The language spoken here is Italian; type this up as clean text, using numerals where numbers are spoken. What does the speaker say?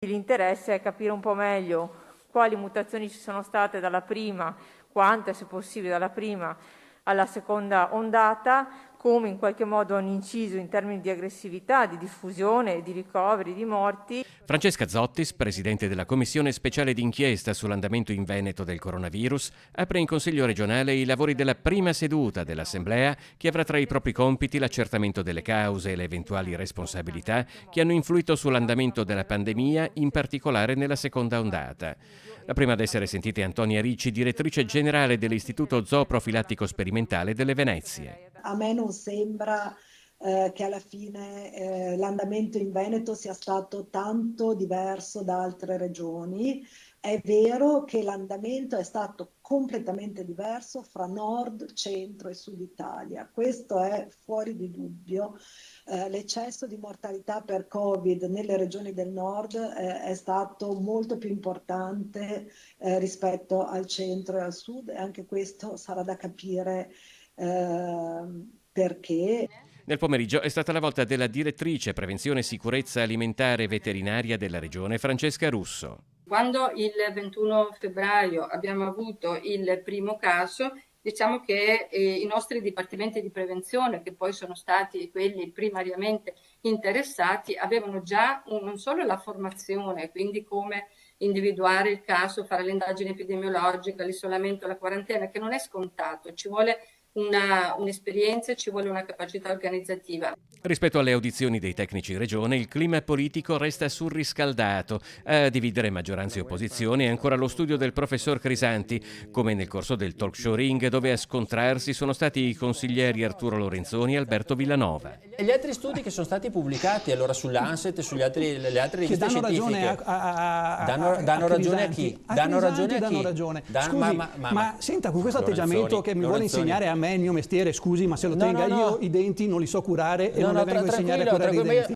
L'interesse è capire un po' meglio quali mutazioni ci sono state dalla prima, quante se possibile dalla prima alla seconda ondata, come in qualche modo hanno inciso in termini di aggressività, di diffusione, di ricoveri, di morti. Francesca Zottis, presidente della Commissione speciale d'inchiesta sull'andamento in Veneto del coronavirus, apre in Consiglio regionale i lavori della prima seduta dell'Assemblea, che avrà tra i propri compiti l'accertamento delle cause e le eventuali responsabilità che hanno influito sull'andamento della pandemia, in particolare nella seconda ondata. La prima ad essere sentita è Antonia Ricci, direttrice generale dell'Istituto Zooprofilattico Sperimentale delle Venezie. A me non sembra che alla fine l'andamento in Veneto sia stato tanto diverso da altre regioni. È vero che l'andamento è stato completamente diverso fra nord, centro e sud Italia. Questo è fuori di dubbio. L'eccesso di mortalità per Covid nelle regioni del nord è stato molto più importante rispetto al centro e al sud, e anche questo sarà da capire perché. Nel pomeriggio è stata la volta della direttrice prevenzione e sicurezza alimentare e veterinaria della regione, Francesca Russo. Quando il 21 febbraio abbiamo avuto il primo caso, diciamo che i nostri dipartimenti di prevenzione, che poi sono stati quelli primariamente interessati, avevano già non solo la formazione, quindi come individuare il caso, fare l'indagine epidemiologica, l'isolamento, la quarantena, che non è scontato, ci vuole un'esperienza, ci vuole una capacità organizzativa. Rispetto alle audizioni dei tecnici in regione, il clima politico resta surriscaldato. A dividere maggioranza e opposizione è ancora lo studio del professor Crisanti, come nel corso del talk show Ring, dove a scontrarsi sono stati i consiglieri Arturo Lorenzoni e Alberto Villanova. E gli altri studi che sono stati pubblicati allora sull'Anset e sulle altre riviste scientifiche danno ragione a chi? Danno ragione. Scusi, ma senta, con questo atteggiamento che mi vuole insegnare a me il mio mestiere, scusi, ma se lo tenga io i denti non li so curare e non le vengo a insegnare a curare i denti.